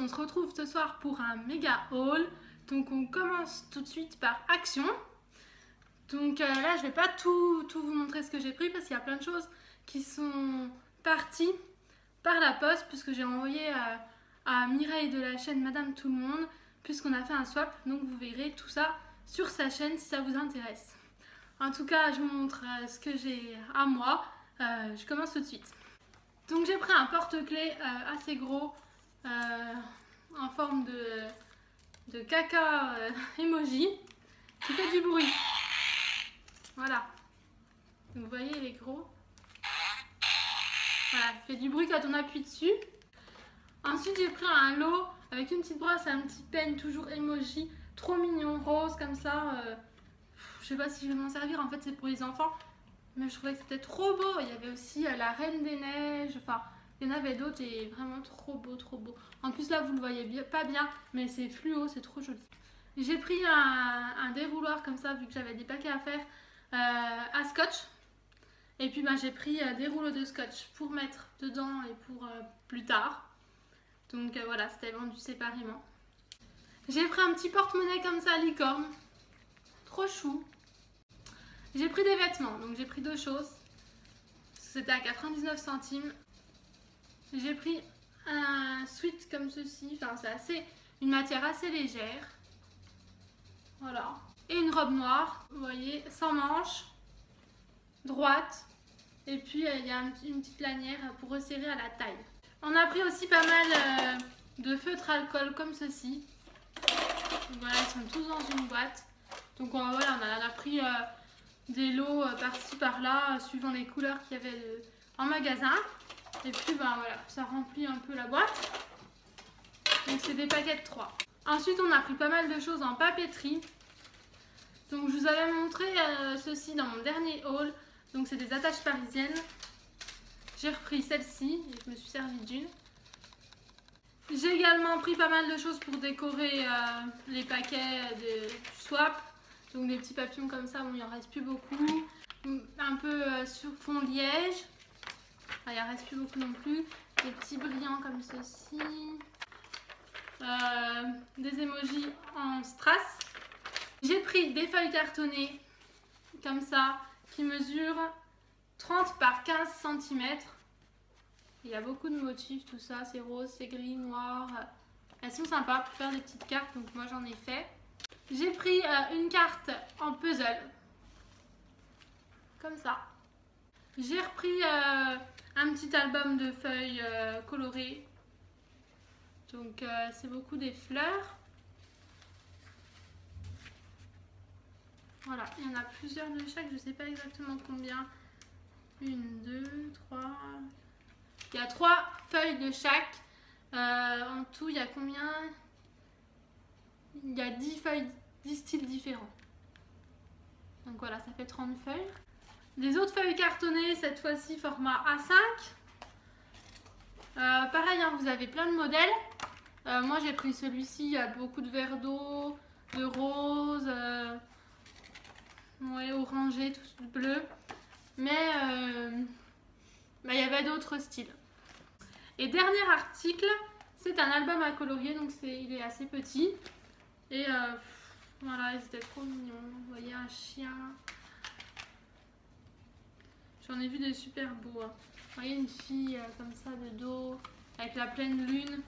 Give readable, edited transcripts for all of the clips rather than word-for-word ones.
on se retrouve ce soir pour un méga haul. Donc on commence tout de suite par Action. Donc là je vais pas tout vous montrer ce que j'ai pris parce qu'il y a plein de choses qui sont parties par la poste puisque j'ai envoyé à Mireille de la chaîne Madame Tout le Monde puisqu'on a fait un swap. Donc vous verrez tout ça sur sa chaîne si ça vous intéresse. En tout cas je vous montre ce que j'ai à moi. Je commence tout de suite. Donc j'ai pris un porte-clés assez gros en forme de caca emoji qui fait du bruit. Voilà. Donc vous voyez, il est gros. Voilà, il fait du bruit quand on appuie dessus. Ensuite j'ai pris un lot avec une petite brosse et un petit peigne toujours emoji. Trop mignon, rose comme ça. Je sais pas si je vais m'en servir, en fait c'est pour les enfants. Mais je trouvais que c'était trop beau. Il y avait aussi la Reine des Neiges. Enfin, il y en avait d'autres et vraiment trop beau, trop beau. En plus là, vous le voyez bien, pas bien, mais c'est fluo, c'est trop joli. J'ai pris un dérouloir comme ça, vu que j'avais des paquets à faire, à scotch. Et puis j'ai pris des rouleaux de scotch pour mettre dedans et pour plus tard. Donc voilà, c'était vendu séparément. J'ai pris un petit porte-monnaie comme ça, licorne. Trop chou. J'ai pris des vêtements, donc j'ai pris deux choses. C'était à 99 centimes. J'ai pris un sweat comme ceci, enfin c'est une matière assez légère. Voilà. Et une robe noire, vous voyez, sans manches, droite. Et puis il y a une petite lanière pour resserrer à la taille. On a pris aussi pas mal de feutres alcool comme ceci. Donc, voilà, ils sont tous dans une boîte. Donc voilà, on a pris des lots par-ci par-là suivant les couleurs qu'il y avait en magasin. Et puis voilà, ça remplit un peu la boîte. Donc c'est des paquets de 3. Ensuite on a pris pas mal de choses en papeterie. Donc je vous avais montré ceci dans mon dernier haul. Donc c'est des attaches parisiennes. J'ai repris celle-ci et je me suis servi d'une. J'ai également pris pas mal de choses pour décorer les paquets de swap. Donc des petits papillons comme ça, bon il en reste plus beaucoup. Un peu sur fond liège. Il ne reste plus beaucoup non plus. Des petits brillants comme ceci. Des emojis en strass. J'ai pris des feuilles cartonnées comme ça qui mesurent 30 par 15 cm. Il y a beaucoup de motifs, tout ça. C'est rose, c'est gris, noir. Elles sont sympas pour faire des petites cartes, donc moi j'en ai fait. J'ai pris une carte en puzzle. Comme ça. J'ai repris un petit album de feuilles colorées. Donc c'est beaucoup des fleurs. Voilà, il y en a plusieurs de chaque, je ne sais pas exactement combien. 1, 2, 3. Il y a 3 feuilles de chaque. En tout, il y a combien? Il y a 10 feuilles, 10 styles différents. Donc voilà, ça fait 30 feuilles. Des autres feuilles cartonnées, cette fois-ci format A5. Pareil, hein, vous avez plein de modèles. Moi j'ai pris celui-ci, il y a beaucoup de verre d'eau, de rose, ouais, orangé, tout bleu. Mais il y avait d'autres styles. Et dernier article, c'est un album à colorier, donc il est assez petit. Et voilà, ils étaient trop mignons. Vous voyez un chien. J'en ai vu des super beaux. Hein. Vous voyez une fille comme ça de dos, avec la pleine lune.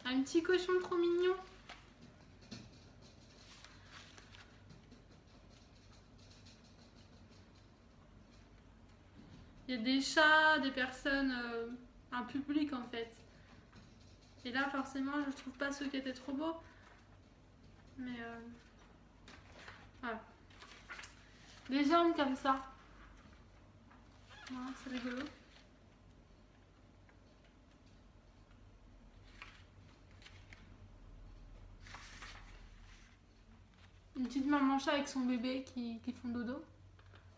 Un petit cochon trop mignon. Il y a des chats, des personnes, un public en fait. Et là forcément je trouve pas ceux qui étaient trop beaux. Mais voilà. Des jambes comme ça. Voilà, c'est rigolo. Une petite maman chat avec son bébé qui font dodo.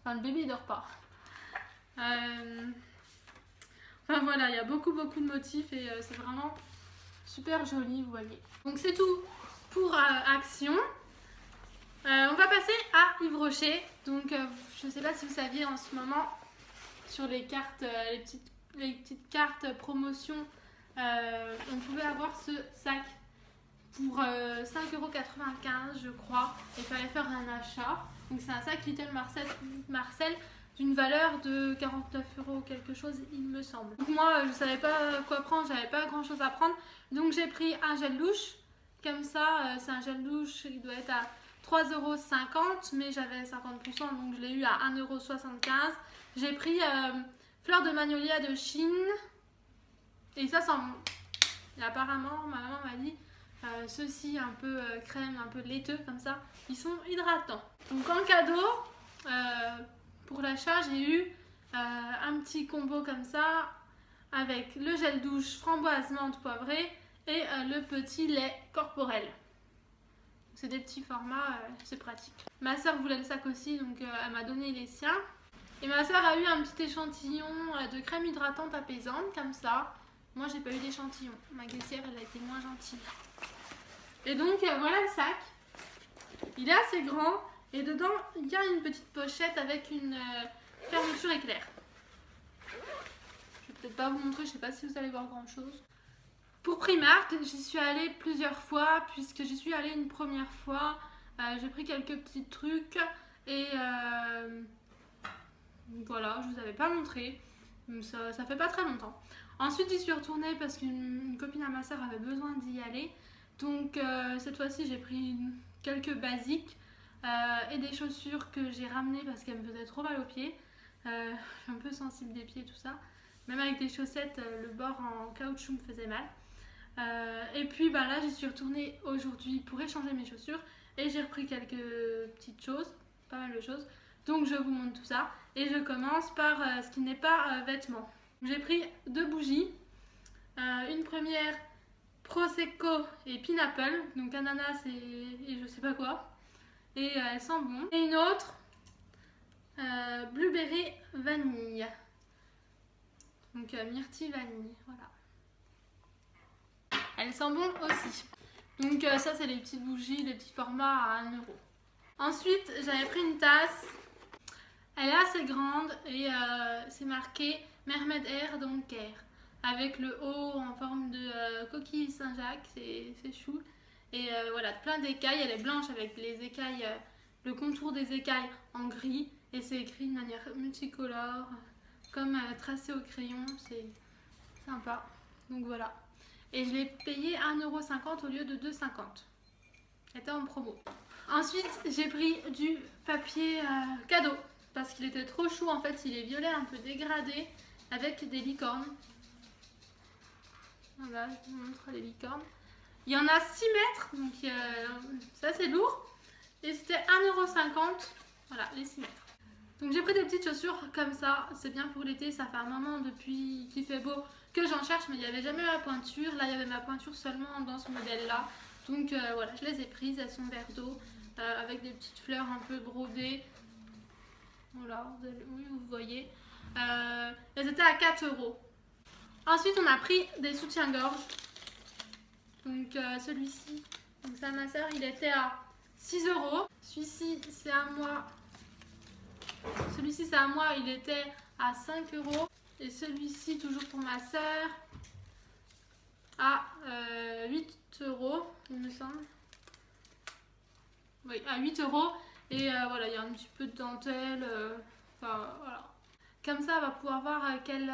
Enfin le bébé il dort pas. Enfin voilà, il y a beaucoup de motifs et c'est vraiment super joli, vous voyez. Donc c'est tout pour Action. On va passer à Yves Rocher. Donc je ne sais pas si vous saviez en ce moment sur les cartes, les petites cartes promotion on pouvait avoir ce sac pour 5,95 € je crois. Et il fallait faire un achat. Donc c'est un sac Little Marcel d'une valeur de 49 € quelque chose il me semble. Donc moi je savais pas quoi prendre, j'avais pas grand chose à prendre. Donc j'ai pris un gel douche. Comme ça, c'est un gel douche qui doit être à 3,50 € mais j'avais 50% donc je l'ai eu à 1,75 €. J'ai pris fleur de magnolia de Chine. Et ça sent bon. Et apparemment, ma maman m'a dit ceux-ci un peu crème, un peu laiteux comme ça, ils sont hydratants. Donc en cadeau, pour l'achat, j'ai eu un petit combo comme ça avec le gel douche framboise menthe poivrée et le petit lait corporel. C'est des petits formats, c'est pratique. Ma soeur voulait le sac aussi, donc elle m'a donné les siens. Et ma soeur a eu un petit échantillon de crème hydratante apaisante comme ça. Moi, j'ai pas eu d'échantillon. Ma caissière, elle a été moins gentille. Et donc, voilà le sac. Il est assez grand. Et dedans, il y a une petite pochette avec une fermeture éclair. Je vais peut-être pas vous montrer, je sais pas si vous allez voir grand chose. Pour Primark, j'y suis allée plusieurs fois, puisque j'y suis allée une première fois. J'ai pris quelques petits trucs. Et voilà, je vous avais pas montré. Ça fait pas très longtemps. Ensuite, j'y suis retournée parce qu'une copine à ma soeur avait besoin d'y aller. Donc, cette fois-ci, j'ai pris quelques basiques et des chaussures que j'ai ramenées parce qu'elles me faisaient trop mal aux pieds. Je suis un peu sensible des pieds, tout ça. Même avec des chaussettes, le bord en caoutchouc me faisait mal. Et puis, bah, là, j'y suis retournée aujourd'hui pour échanger mes chaussures. Et j'ai repris quelques petites choses, pas mal de choses. Donc, je vous montre tout ça. Et je commence par ce qui n'est pas vêtements. J'ai pris 2 bougies. Une première Prosecco et Pineapple, donc ananas et je sais pas quoi. Et elles sentent bon. Et une autre Blueberry vanille. Donc myrtille vanille, voilà. Elles sentent bon aussi. Donc ça c'est les petites bougies, les petits formats à 1 €. Ensuite j'avais pris une tasse. Elle est assez grande et c'est marqué Mermaid Air Don't Care. Avec le haut en forme de coquille Saint-Jacques, c'est chou. Et voilà, plein d'écailles. Elle est blanche avec les écailles, le contour des écailles en gris. Et c'est écrit de manière multicolore, comme tracé au crayon. C'est sympa. Donc voilà. Et je l'ai payé 1,50 € au lieu de 2,50 €. Elle était en promo. Ensuite, j'ai pris du papier cadeau. Parce qu'il était trop chou. En fait, il est violet un peu dégradé avec des licornes. Voilà, je vous montre les licornes. Il y en a 6 mètres, donc c'est assez lourd. Et c'était 1,50 €. Voilà, les 6 mètres. Donc j'ai pris des petites chaussures comme ça. C'est bien pour l'été, ça fait un moment depuis qu'il fait beau que j'en cherche. Mais il n'y avait jamais ma pointure. Là, il y avait ma pointure seulement dans ce modèle-là. Donc voilà, je les ai prises. Elles sont vert d'eau avec des petites fleurs un peu brodées. Voilà, oui, vous voyez. Elles étaient à 4 €. Ensuite, on a pris des soutiens-gorge. Donc, celui-ci, donc ça, ma soeur, il était à 6 €. Celui-ci, c'est à moi. Celui-ci, c'est à moi, il était à 5 €. Et celui-ci, toujours pour ma soeur, à 8 €, il me semble. Oui, à 8 €. Et voilà, il y a un petit peu de dentelle. Enfin, voilà. Comme ça, elle va pouvoir voir quelle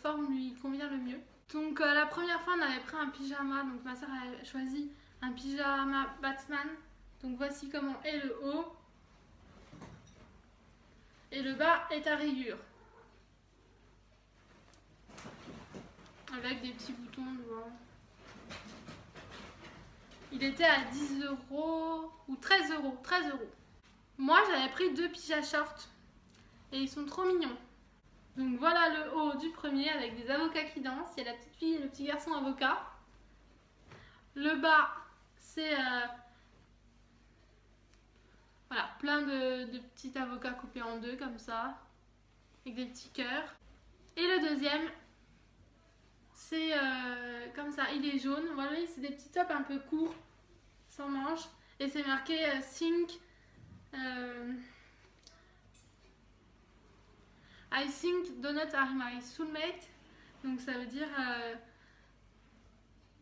forme lui convient le mieux. Donc la première fois, on avait pris un pyjama. Donc ma soeur a choisi un pyjama Batman. Donc voici comment est le haut. Et le bas est à rayures. Avec des petits boutons devant. Il était à 10 € ou 13 €. 13 €. Moi, j'avais pris 2 pyjamas shorts. Et ils sont trop mignons. Donc voilà le haut du premier avec des avocats qui dansent. Il y a la petite fille et le petit garçon avocat. Le bas, c'est voilà, plein de petits avocats coupés en deux comme ça. Avec des petits cœurs. Et le deuxième, c'est comme ça. Il est jaune. Voilà, c'est des petits tops un peu courts, sans manches. Et c'est marqué Think. I think donuts are my soulmate. Donc ça veut dire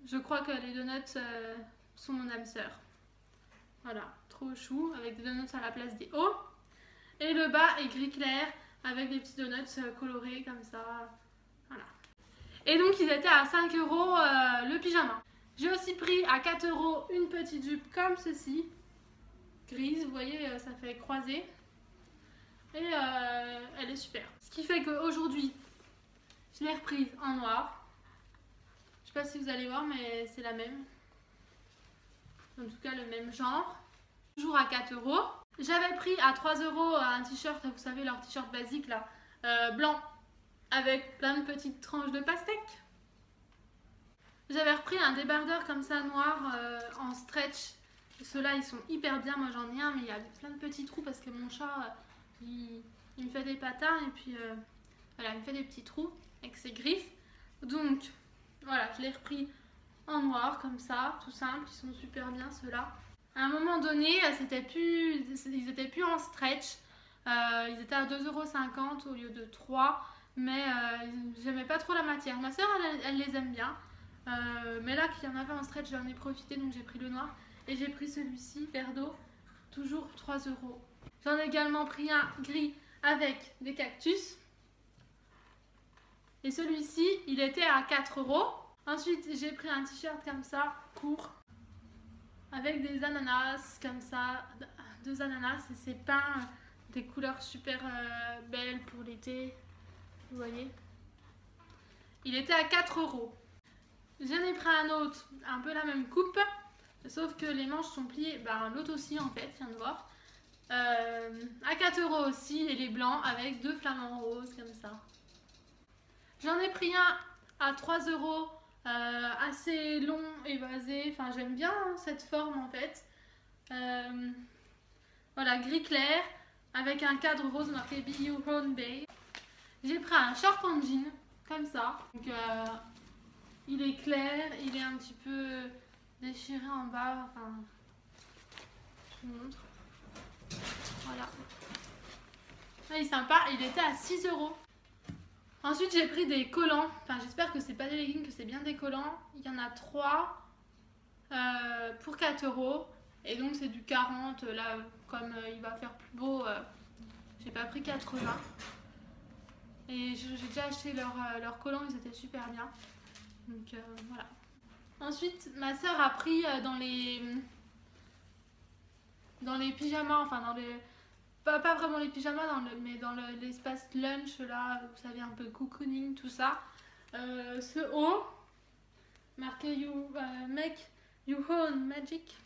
Je crois que les donuts sont mon âme sœur. Voilà, trop chou, avec des donuts à la place des hauts. Et le bas est gris clair, avec des petits donuts colorés comme ça. Voilà. Et donc ils étaient à 5 € le pyjama. J'ai aussi pris à 4 € une petite jupe comme ceci. Grise, vous voyez, ça fait croisé. Et elle est super. Ce qui fait qu'aujourd'hui, je l'ai reprise en noir. Je sais pas si vous allez voir, mais c'est la même. En tout cas, le même genre. Toujours à 4 €. J'avais pris à 3 € un t-shirt, vous savez, leur t-shirt basique là, blanc, avec plein de petites tranches de pastèque. J'avais repris un débardeur comme ça, noir, en stretch. Ceux-là, ils sont hyper bien. Moi, j'en ai un, mais il y a plein de petits trous parce que mon chat, il me fait des patins et puis voilà, il me fait des petits trous avec ses griffes. Donc, voilà, je l'ai repris en noir comme ça, tout simple. Ils sont super bien ceux-là. À un moment donné, ils étaient plus en stretch. Ils étaient à 2,50 € au lieu de 3 €. Mais j'aimais pas trop la matière. Ma soeur, elle les aime bien. Mais là, qu'il y en avait en stretch, j'en ai profité. Donc j'ai pris le noir. Et j'ai pris celui-ci, vert d'eau. Toujours 3 €. J'en ai également pris un gris avec des cactus. Et celui-ci, il était à 4 €. Ensuite, j'ai pris un t-shirt comme ça, court. Avec des ananas comme ça, 2 ananas et c'est peint des couleurs super belles pour l'été, vous voyez. Il était à 4 €. J'en ai pris un autre, un peu la même coupe, sauf que les manches sont pliées, l'autre aussi en fait, viens de voir. À 4 € aussi, et les blancs avec 2 flamants roses comme ça. J'en ai pris un à 3 €. Assez long, évasé, enfin j'aime bien cette forme en fait. Voilà, gris clair avec un cadre rose marqué Be Your Own Babe. J'ai pris un short en jean comme ça. Donc il est clair, il est un petit peu déchiré en bas, enfin je vous montre. Voilà. Il est sympa, il était à 6 €. Ensuite, j'ai pris des collants. Enfin, j'espère que c'est pas des leggings, que c'est bien des collants. Il y en a 3 pour 4 €. Et donc, c'est du 40. Là, comme il va faire plus beau, j'ai pas pris 80. Et j'ai déjà acheté leurs collants, ils étaient super bien. Donc, voilà. Ensuite, ma soeur a pris dans les pyjamas, enfin dans les... Pas vraiment les pyjamas, mais dans l'espace lunch, là, vous savez, un peu cocooning, tout ça. Ce haut, marqué Make Your Own Magic.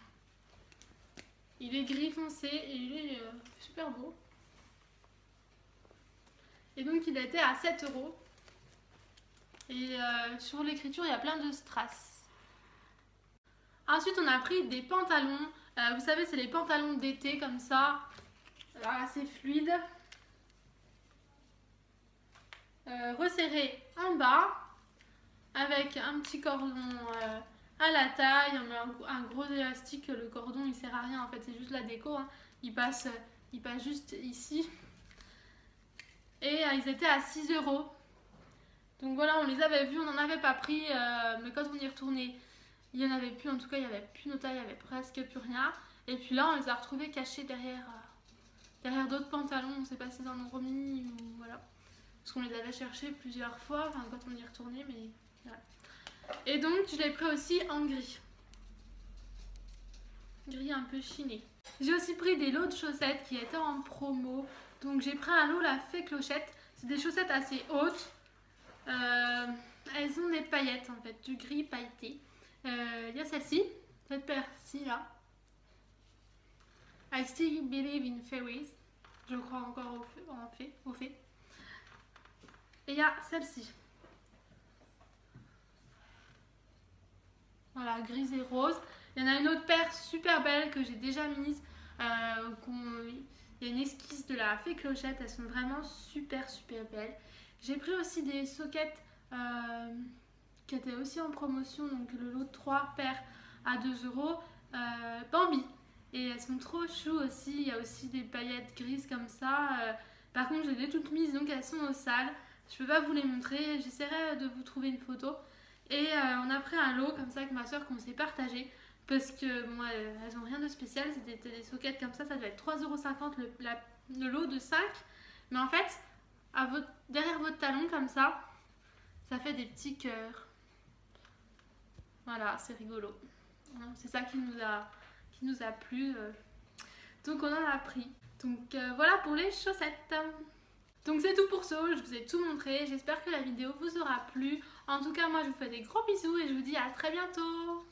Il est gris foncé et il est super beau. Et donc, il était à 7 €. Et sur l'écriture, il y a plein de strass. Ensuite, on a pris des pantalons. Vous savez, c'est les pantalons d'été comme ça. Assez fluide, resserré en bas avec un petit cordon à la taille. On met un gros élastique. Le cordon il sert à rien en fait, c'est juste la déco, hein. il passe juste ici et ils étaient à 6 €. Donc voilà, on les avait vus, on n'en avait pas pris, mais quand on y retournait il n'y en avait plus, en tout cas il n'y avait plus nos tailles, il n'y avait presque plus rien. Et puis là on les a retrouvés cachés derrière d'autres pantalons, on ne sait pas s'ils en ont remis ou voilà. Parce qu'on les avait cherchés plusieurs fois, enfin quand on y retournait, mais voilà. Et donc je l'ai pris aussi en gris. Gris un peu chiné. J'ai aussi pris des lots de chaussettes qui étaient en promo. Donc j'ai pris un lot la fée clochette. C'est des chaussettes assez hautes. Elles ont des paillettes en fait, du gris pailleté. Il y a celle-ci, cette paire-ci là. I still believe in fairies. Je crois encore au fait. Et il y a celle-ci. Voilà, grise et rose. Il y en a une autre paire super belle que j'ai déjà mise. Il y a une esquisse de la fée clochette. Elles sont vraiment super belles. J'ai pris aussi des sockets qui étaient aussi en promotion. Donc le lot de 3 paires à 2 €. Bambi. Et elles sont trop chou aussi, il y a aussi des paillettes grises comme ça. Par contre, je les ai toutes mises, donc elles sont au sale. Je peux pas vous les montrer, j'essaierai de vous trouver une photo. Et on a pris un lot comme ça avec ma soeur qu'on s'est partagé. Parce que moi, elles ont rien de spécial. C'était des soquettes comme ça devait être 3,50 € le lot de 5. Mais en fait, derrière votre talon comme ça fait des petits cœurs. Voilà, c'est rigolo. C'est ça qui nous a plu. Donc on en a pris. Donc voilà pour les chaussettes. Donc c'est tout pour ce haul, je vous ai tout montré. J'espère que la vidéo vous aura plu. En tout cas, moi je vous fais des gros bisous et je vous dis à très bientôt.